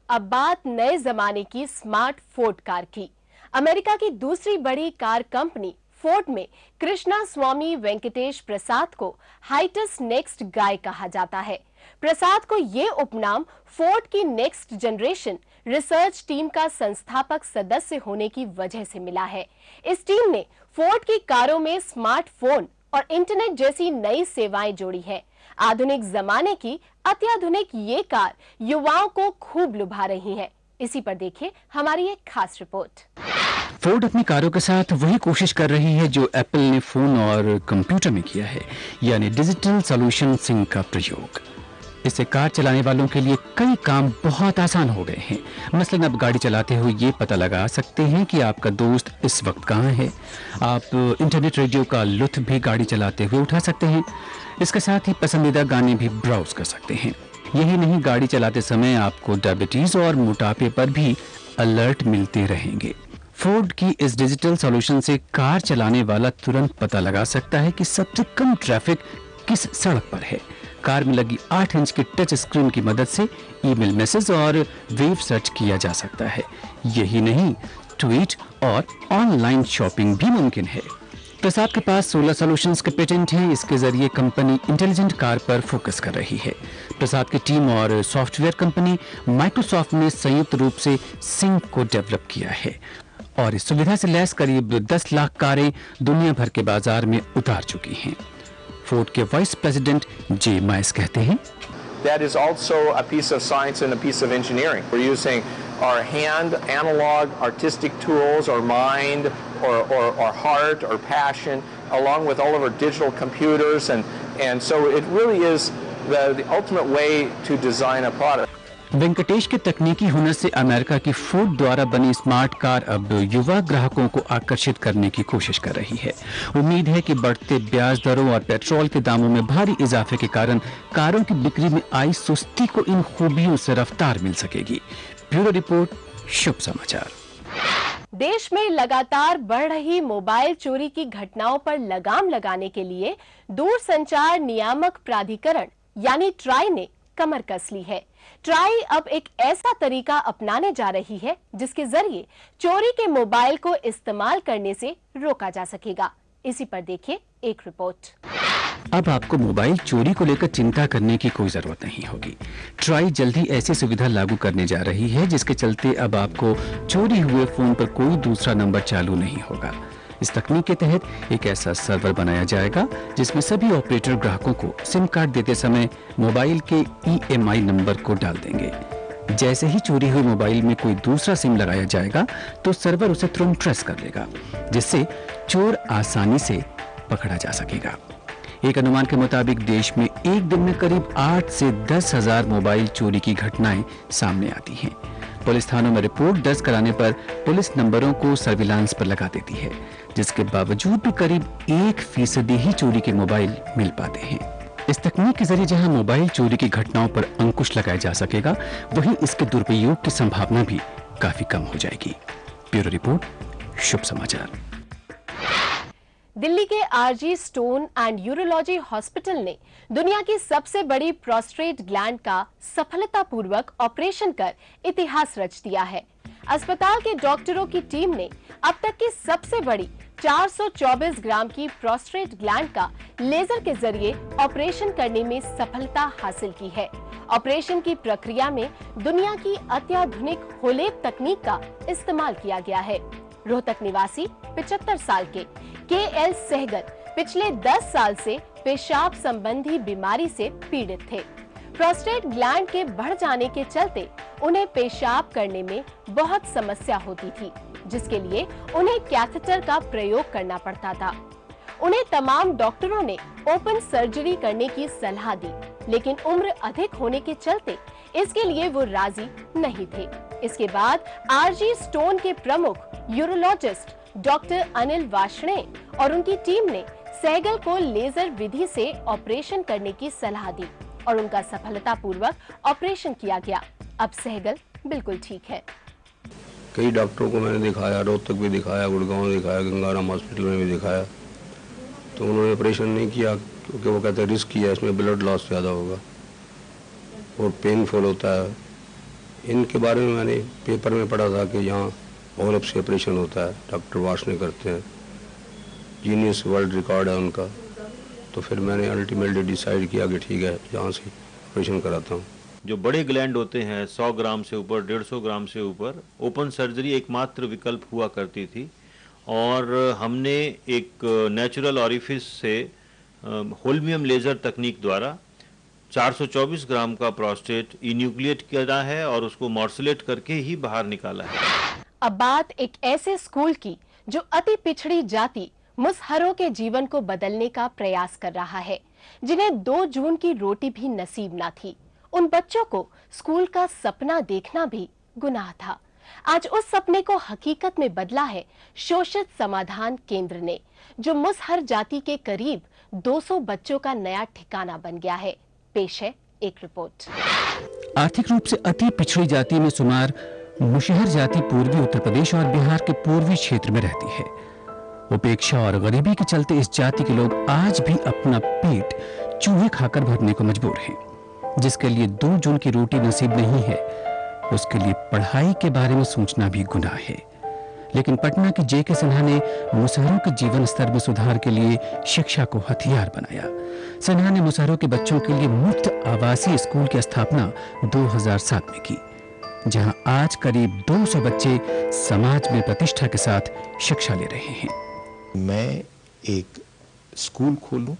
अब बात नए जमाने की स्मार्ट फोर्ड कार की। अमेरिका की दूसरी बड़ी कार कंपनी फोर्ड में कृष्णा स्वामी वेंकटेश प्रसाद को हाइटस नेक्स्ट गाय कहा जाता है। प्रसाद को ये उपनाम फोर्ड की नेक्स्ट जनरेशन रिसर्च टीम का संस्थापक सदस्य होने की वजह से मिला है। इस टीम ने फोर्ड की कारों में स्मार्टफोन और इंटरनेट जैसी नई सेवाएं जोड़ी है। आधुनिक जमाने की अत्याधुनिक ये कार युवाओं को खूब लुभा रही है। इसी पर देखिए हमारी एक खास रिपोर्ट। फोर्ड अपनी कारों के साथ वही कोशिश कर रही है जो एप्पल ने फोन और कंप्यूटर में किया है, यानी डिजिटल सॉल्यूशन सिंक का प्रयोग। इससे कार चलाने वालों के लिए कई काम बहुत आसान हो गए हैं। मसलन अब गाड़ी चलाते हुए ये पता लगा सकते हैं कि आपका दोस्त इस वक्त कहाँ है। आप इंटरनेट रेडियो का लुत्फ भी गाड़ी चलाते हुए उठा सकते हैं। इसके साथ ही पसंदीदा गाने भी ब्राउज कर सकते हैं। यही नहीं, गाड़ी चलाते समय आपको डायबिटीज और मोटापे पर भी अलर्ट मिलते रहेंगे। फोर्ड की इस डिजिटल सॉल्यूशन से कार चलाने वाला तुरंत पता लगा सकता है कि सबसे कम ट्रैफिक किस सड़क पर है। कार में लगी 8 इंच की टच स्क्रीन की मदद से ईमेल मैसेज और वेब सर्च किया जा सकता है। यही नहीं, ट्वीट और ऑनलाइन शॉपिंग भी मुमकिन है। प्रसाद के पास 16 सॉल्यूशंस के पेटेंट हैं। इसके जरिए कंपनी इंटेलिजेंट कार पर फोकस कर रही है। प्रसाद की टीम और सॉफ्टवेयर कंपनी माइक्रोसॉफ्ट ने संयुक्त रूप से सिंक को डेवलप किया है और इस सुविधा से लैस करीब 10 लाख कारें दुनिया भर के बाजार में उतार चुकी हैं। फोर्ड के वाइस प्रेसिडेंट जे माइस कहते हैं, That is also a piece of science and a piece of engineering. We're using our hand, analog, artistic tools, or mind, or heart, or passion, along with all of our digital computers, and so it really is the ultimate way to design a product. Venkatesh के तकनीकी हुनर से America की Ford द्वारा बनी smart car अब युवा ग्राहकों को आकर्षित करने की कोशिश कर रही है। उम्मीद है कि बढ़ते ब्याज दरों और पेट्रोल के दामों में भारी इजाफे के कारण कारों की बिक्री में आई सुस्ती को इन खूबियों से रफ्तार मिल सकेगी। ब्यूरो रिपोर्ट, शुभ समाचार। देश में लगातार बढ़ रही मोबाइल चोरी की घटनाओं पर लगाम लगाने के लिए दूरसंचार नियामक प्राधिकरण यानी ट्राई ने कमर कस ली है। ट्राई अब एक ऐसा तरीका अपनाने जा रही है जिसके जरिए चोरी के मोबाइल को इस्तेमाल करने से रोका जा सकेगा। इसी पर देखिए एक रिपोर्ट। अब आपको मोबाइल चोरी को लेकर चिंता करने की कोई जरूरत नहीं होगी। ट्राई जल्द ही ऐसी सुविधा लागू करने जा रही है जिसके चलते अब आपको चोरी हुए फोन पर कोई दूसरा नंबर चालू नहीं होगा। इस तकनीक के तहत एक ऐसा सर्वर बनाया जाएगा जिसमें सभी ऑपरेटर ग्राहकों को सिम कार्ड देते समय मोबाइल के EMI नंबर को डाल देंगे। जैसे ही चोरी हुए मोबाइल में कोई दूसरा सिम लगाया जाएगा तो सर्वर उसे तुरंत ट्रेस कर लेगा, जिससे चोर आसानी से पकड़ा जा सकेगा। एक अनुमान के मुताबिक देश में एक दिन में करीब 8 से 10 हजार मोबाइल चोरी की घटनाएं सामने आती हैं। पुलिस थानों में रिपोर्ट दर्ज कराने पर पुलिस नंबरों को सर्विलांस पर लगा देती है, जिसके बावजूद भी करीब 1% ही चोरी के मोबाइल मिल पाते हैं। इस तकनीक के जरिए जहां मोबाइल चोरी की घटनाओं पर अंकुश लगाया जा सकेगा, वहीं इसके दुरुपयोग की संभावना भी काफी कम हो जाएगी। ब्यूरो रिपोर्ट, शुभ समाचार। दिल्ली के RG stone and urology hospital ने दुनिया की सबसे बड़ी प्रोस्टेट ग्लैंड का सफलतापूर्वक ऑपरेशन कर इतिहास रच दिया है। अस्पताल के डॉक्टरों की टीम ने अब तक की सबसे बड़ी 424 ग्राम की प्रोस्टेट ग्लैंड का लेजर के जरिए ऑपरेशन करने में सफलता हासिल की है। ऑपरेशन की प्रक्रिया में दुनिया की अत्याधुनिक होलेप तकनीक का इस्तेमाल किया गया है। रोहतक निवासी 75 साल के KL सहगल पिछले 10 साल से पेशाब संबंधी बीमारी से पीड़ित थे। प्रोस्टेट ग्लैंड के बढ़ जाने के चलते उन्हें पेशाब करने में बहुत समस्या होती थी, जिसके लिए उन्हें कैथेटर का प्रयोग करना पड़ता था। उन्हें तमाम डॉक्टरों ने ओपन सर्जरी करने की सलाह दी, लेकिन उम्र अधिक होने के चलते इसके लिए वो राजी नहीं थे। इसके बाद RG स्टोन के प्रमुख यूरोलॉजिस्ट डॉक्टर अनिल वार्ष्णेय और उनकी टीम ने सहगल को लेजर विधि से ऑपरेशन करने की सलाह दी और उनका सफलतापूर्वक ऑपरेशन किया गया। अब सहगल बिल्कुल ठीक है। कई डॉक्टरों को मैंने दिखाया, रोहतक भी दिखाया, गुड़गांव दिखाया, गंगाराम हॉस्पिटल में भी दिखाया, तो उन्होंने ऑपरेशन नहीं किया क्योंकि वो कहते हैं रिस्क किया, इसमें ब्लड लॉस ज़्यादा होगा और पेनफुल होता है, इनके बारे में मैंने पेपर में पढ़ा था कि यहाँ ऑलअप से ऑपरेशन होता है, डॉक्टर वाशने करते हैं, जीनियस वर्ल्ड रिकॉर्ड है उनका। तो फिर मैंने अल्टीमेटली डिसाइड किया कि ठीक है, यहाँ से ऑपरेशन कराता हूँ। जो बड़े ग्लैंड होते हैं 100 ग्राम से ऊपर, 150 ग्राम से ऊपर, ओपन सर्जरी एकमात्र विकल्प हुआ करती थी। और हमने एक नेचुरल ऑरिफिस से होल्मियम लेज़र तकनीक द्वारा 424 ग्राम का प्रोस्टेट इन्यूक्लिएट किया है और उसको मॉर्सुलेट करके ही बाहर निकाला है। अब बात एक ऐसे स्कूल की जो अति पिछड़ी जाति मुसहरों के जीवन को बदलने का प्रयास कर रहा है, जिन्हें 2 जून की रोटी भी नसीब ना थी। उन बच्चों को स्कूल का सपना देखना भी गुनाह था। आज उस सपने को हकीकत में बदला है शोषित समाधान केंद्र ने, जो मुसहर जाति के करीब 200 बच्चों का नया ठिकाना बन गया है। पेश है एक रिपोर्ट। आर्थिक रूप से अति पिछड़ी जाति में शुमार मुशहर जाति पूर्वी उत्तर प्रदेश और बिहार के पूर्वी क्षेत्र में रहती है। उपेक्षा और गरीबी के चलते इस जाति के लोग आज भी अपना पेट चूहे खाकर भरने को मजबूर हैं। जिसके लिए 2 जून की रोटी नसीब नहीं है, उसके लिए पढ़ाई के बारे में सोचना भी गुनाह है। लेकिन पटना के जेके सिन्हा ने मुसहरों के जीवन स्तर में सुधार के लिए शिक्षा को हथियार बनाया। सिन्हा ने मुसहरों के बच्चों के लिए मुफ्त आवासीय स्कूल की स्थापना 2007 में की, जहां आज करीब 200 बच्चे समाज में प्रतिष्ठा के साथ शिक्षा ले रहे हैं। मैं एक स्कूल खोलूं,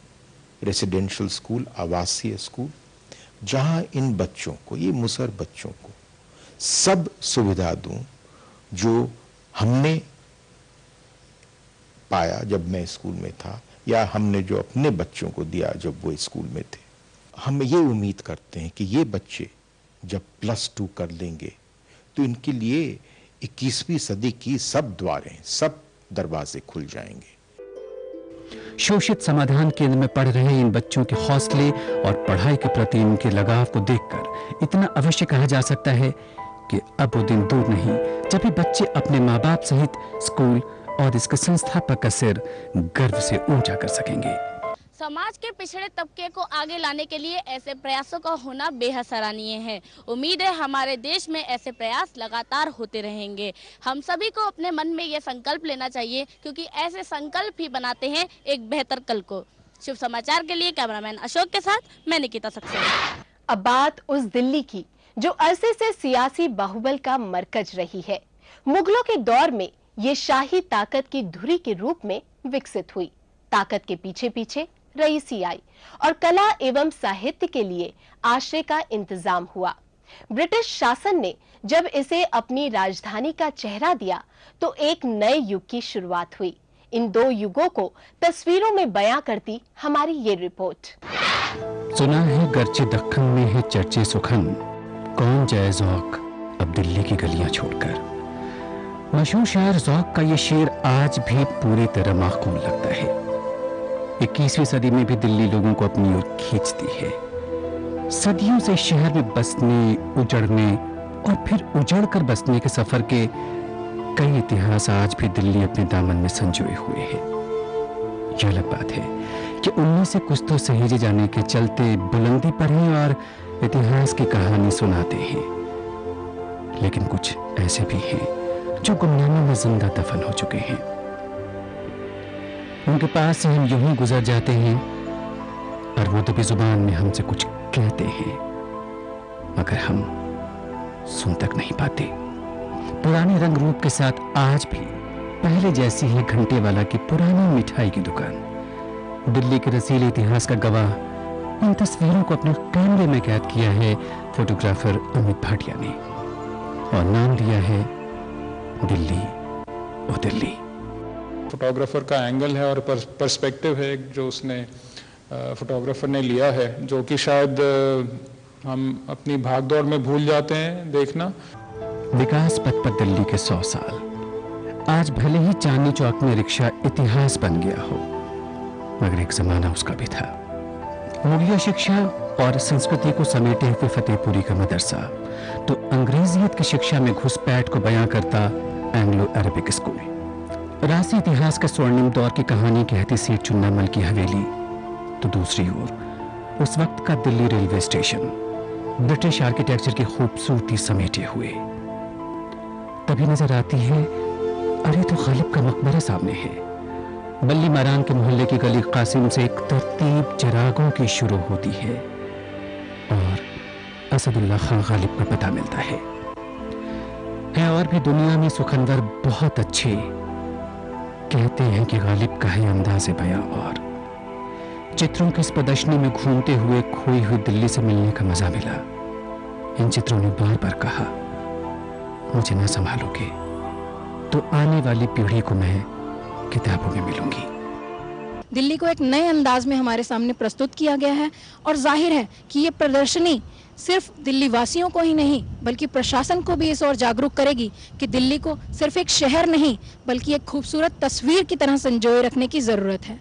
रेसिडेंशियल स्कूल, आवासीय स्कूल, जहां इन बच्चों को, ये मुसहर बच्चों को सब सुविधा दूं जो हमने पाया जब मैं स्कूल में था, या हमने जो अपने बच्चों को दिया जब वो स्कूल में थे। हम ये उम्मीद करते हैं कि ये बच्चे जब +2 कर लेंगे तो इनके लिए 21वीं सदी की सब द्वारें, सब दरवाजे खुल जाएंगे। शोषित समाधान केंद्र में पढ़ रहे इन बच्चों के हौसले और पढ़ाई के प्रति इनके लगाव को देखकर इतना अवश्य कहा जा सकता है कि अब वो दिन दूर नहीं जब भी बच्चे अपने माँ बाप सहित स्कूल और इसके संस्थापक का सिर गर्व से ऊंचा कर सकेंगे। समाज के पिछड़े तबके को आगे लाने के लिए ऐसे प्रयासों का होना बेहद सराहनीय है। उम्मीद है हमारे देश में ऐसे प्रयास लगातार होते रहेंगे। हम सभी को अपने मन में ये संकल्प लेना चाहिए, क्योंकि ऐसे संकल्प ही बनाते हैं एक बेहतर कल को। शुभ समाचार के लिए कैमरामैन अशोक के साथ मैं निकिता सक्सेना। अब बात उस दिल्ली की जो अरसे से सियासी बाहुबल का मरकज रही है। मुगलों के दौर में ये शाही ताकत की धुरी के रूप में विकसित हुई। ताकत के पीछे पीछे रईसी आई और कला एवं साहित्य के लिए आश्रय का इंतजाम हुआ। ब्रिटिश शासन ने जब इसे अपनी राजधानी का चेहरा दिया तो एक नए युग की शुरुआत हुई। इन 2 युगों को तस्वीरों में बयां करती हमारी ये रिपोर्ट। सुना है गर्चे दक्खन में है चर्चे सुखन, कौन जाए ज़ौक़ अब दिल्ली की गलियां छोड़कर। मशहूर शायर ज़ौक़ का ये शेर आज भी पूरी तरह माकूल लगता है। 21वीं सदी में भी दिल्ली लोगों को अपनी ओर खींचती है। सदियों से शहर में बसने, उजड़ने और फिर उजड़कर बसने के सफर के कई इतिहास आज भी दिल्ली अपने दामन में संजोए हुए हैं। यह अलग बात है कि उनमें से कुछ तो सहेजे जाने के चलते बुलंदी पर हैं और इतिहास की कहानी सुनाते हैं, लेकिन कुछ ऐसे भी हैं जो गुमनामी में जिंदा दफन हो चुके हैं। उनके पास से हम यूं ही गुजर जाते हैं और वो दबी जुबान में हमसे कुछ कहते हैं, मगर हम सुन तक नहीं पाते। पुराने रंग रूप के साथ आज भी पहले जैसी ही घंटे वाला की पुरानी मिठाई की दुकान। दिल्ली के रसीले इतिहास का गवाह इन तस्वीरों को अपने कैमरे में कैद किया है फोटोग्राफर अमित भाटिया ने, और नाम दिया है दिल्ली ओ दिल्ली। फोटोग्राफर का एंगल है और पर्सपेक्टिव है जो उसने फोटोग्राफर ने लिया है, जो कि शायद हम अपनी भागदौड़ में भूल जाते हैं देखना। विकास पथ पर दिल्ली के 100 साल। आज भले ही चांदनी चौक में रिक्शा इतिहास बन गया हो, मगर एक जमाना उसका भी था। मुगलिया शिक्षा और संस्कृति को समेटे हुए फतेहपुरी का मदरसा तो अंग्रेजियत की शिक्षा में घुसपैठ को बयां करता एंग्लो अरबिक स्कूल। राशि इतिहास का स्वर्णिम दौर की कहानी कहती सेठ चुन्नामल की हवेली, तो दूसरी ओर उस वक्त का Delhi railway station, British architecture की खूबसूरती समेटे हुए। तभी नजर आती है, अरे तो गालिब का मकबरा सामने है। बल्ली मारान के मोहल्ले की गली कासिम से एक तरतीब चिरागों की शुरू होती है और असदुल्ला खान गालिब का पता मिलता है। और भी दुनिया में सुखंदर बहुत अच्छे, कहते हैं कि गालिब का है अंदाज़े बयां और चित्रों की इस प्रदर्शनी में घूमते हुए खोई हुई दिल्ली से मिलने का मजा मिला। इन चित्रों ने बार बार कहा, मुझे ना संभालोगे तो आने वाली पीढ़ी को मैं किताबों में मिलूंगी। दिल्ली को एक नए अंदाज में हमारे सामने प्रस्तुत किया गया है और जाहिर है कि ये प्रदर्शनी सिर्फ दिल्ली वासियों को ही नहीं बल्कि प्रशासन को भी इस ओर जागरूक करेगी कि दिल्ली को सिर्फ एक शहर नहीं बल्कि एक खूबसूरत तस्वीर की तरह संजोए रखने की जरूरत है।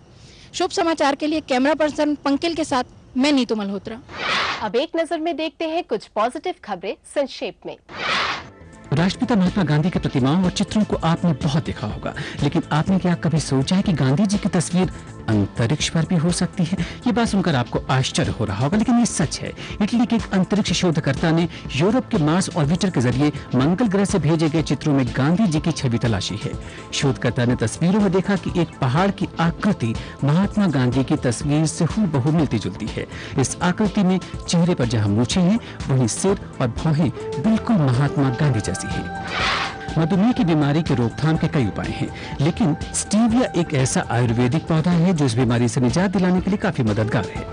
शुभ समाचार के लिए कैमरा पर्सन पंकिल के साथ मैं नीतू मल्होत्रा। अब एक नजर में देखते हैं कुछ पॉजिटिव खबरें संक्षेप में। राष्ट्रपिता महात्मा गांधी की प्रतिमाओं और चित्रों को आपने बहुत देखा होगा, लेकिन आपने क्या कभी सोचा है कि गांधी जी की तस्वीर अंतरिक्ष पर भी हो सकती है? ये बात सुनकर आपको आश्चर्य हो रहा होगा, लेकिन ये सच है। इटली के एक अंतरिक्ष शोधकर्ता ने यूरोप के मार्स ऑर्बिटर के जरिए मंगल ग्रह से भेजे गए चित्रों में गांधी जी की छवि तलाशी है। शोधकर्ता ने तस्वीरों में देखा कि एक पहाड़ की आकृति महात्मा गांधी की तस्वीर से हूबहू मिलती जुलती है। इस आकृति में चेहरे पर जहाँ मूछें हैं वहीं सिर और भौहें बिल्कुल महात्मा गांधी जैसी है। मधुमेह की बीमारी की रोकथाम के कई उपाय हैं, लेकिन स्टीविया एक ऐसा आयुर्वेदिक पौधा है जो इस बीमारी से निजात दिलाने के लिए काफी मददगार है।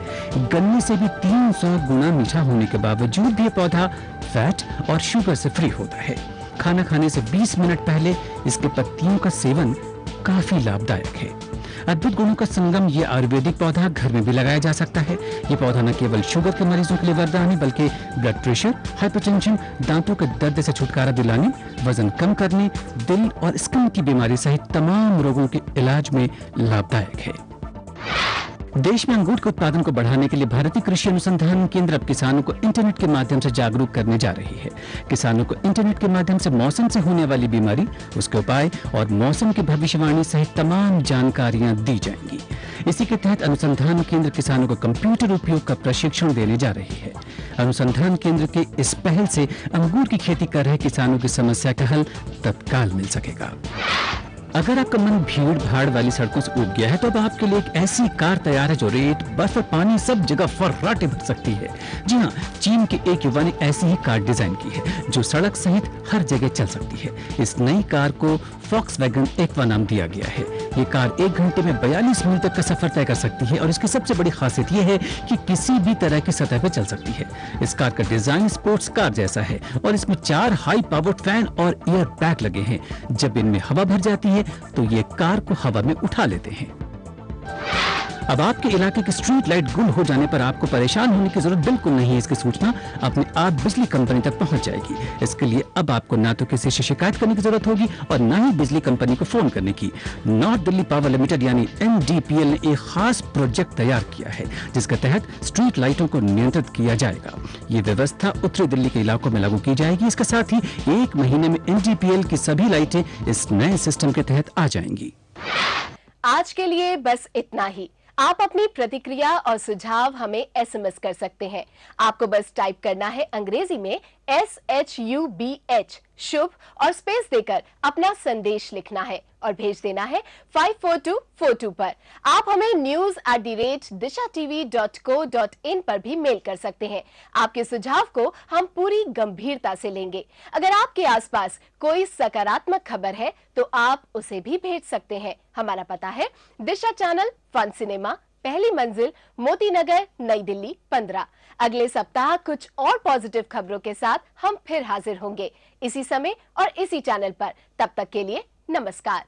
गन्ने से भी 300 गुना मीठा होने के बावजूद भी ये पौधा फैट और शुगर से फ्री होता है। खाना खाने से 20 मिनट पहले इसके पत्तियों का सेवन काफी लाभदायक है। अद्भुत गुणों का संगम ये आयुर्वेदिक पौधा घर में भी लगाया जा सकता है। ये पौधा न केवल शुगर के मरीजों के लिए वरदान है बल्कि ब्लड प्रेशर, हाइपरटेंशन, दांतों के दर्द से छुटकारा दिलाने, वजन कम करने, दिल और स्किन की बीमारी सहित तमाम रोगों के इलाज में लाभदायक है। देश में अंगूर के उत्पादन को बढ़ाने के लिए भारतीय कृषि अनुसंधान केंद्र अब किसानों को इंटरनेट के माध्यम से जागरूक करने जा रही है। किसानों को इंटरनेट के माध्यम से मौसम से होने वाली बीमारी, उसके उपाय और मौसम की भविष्यवाणी सहित तमाम जानकारियां दी जाएंगी। इसी के तहत अनुसंधान केंद्र किसानों को कंप्यूटर उपयोग का प्रशिक्षण देने जा रही है। अनुसंधान केंद्र के इस पहल से अंगूर की खेती कर रहे किसानों की समस्या का हल तत्काल मिल सकेगा। अगर आपका मन भीड़ भाड़ वाली सड़कों से उब गया है तो अब आपके लिए एक ऐसी कार तैयार है जो रेत, बर्फ और पानी सब जगह फर्राटे भर सकती है। जी हाँ, चीन के एक युवा ने ऐसी ही कार डिजाइन की है जो सड़क सहित हर जगह चल सकती है। इस नई कार को फॉक्सवैगन एक्वा नाम दिया गया है। ये कार 1 घंटे में 42 मील तक का सफर तय कर सकती है और इसकी सबसे बड़ी खासियत यह है कि किसी भी तरह की सतह पर चल सकती है। इस कार का डिजाइन स्पोर्ट्स कार जैसा है और इसमें 4 हाई पावर्ड फैन और एयर बैग लगे हैं। जब इनमें हवा भर जाती है तो ये कार को हवा में उठा लेते हैं। अब आपके इलाके की स्ट्रीट लाइट गुल हो जाने पर आपको परेशान होने की जरूरत बिल्कुल नहीं है। इसकी सूचना अपने आप बिजली कंपनी तक पहुंच जाएगी। इसके लिए अब आपको ना तो किसी से शिकायत करने की जरूरत होगी और ना ही बिजली कंपनी को फोन करने की। नॉर्थ दिल्ली पावर लिमिटेड यानी NDPL ने एक खास प्रोजेक्ट तैयार किया है जिसके तहत स्ट्रीट लाइटों को नियंत्रित किया जाएगा। ये व्यवस्था उत्तरी दिल्ली के इलाकों में लागू की जाएगी। इसके साथ ही 1 महीने में NDPL की सभी लाइटें इस नए सिस्टम के तहत आ जाएंगी। आज के लिए बस इतना ही। आप अपनी प्रतिक्रिया और सुझाव हमें SMS कर सकते हैं। आपको बस टाइप करना है अंग्रेजी में SHUBH शुभ और स्पेस देकर अपना संदेश लिखना है और भेज देना है 54242 पर। आप हमें news@dishatv.co.in पर भी मेल कर सकते हैं। आपके सुझाव को हम पूरी गंभीरता से लेंगे। अगर आपके आसपास कोई सकारात्मक खबर है तो आप उसे भी भेज सकते हैं। हमारा पता है दिशा चैनल, फन सिनेमा, पहली मंजिल, मोती नगर, नई दिल्ली 15। अगले सप्ताह कुछ और पॉजिटिव खबरों के साथ हम फिर हाजिर होंगे इसी समय और इसी चैनल पर। तब तक के लिए नमस्कार।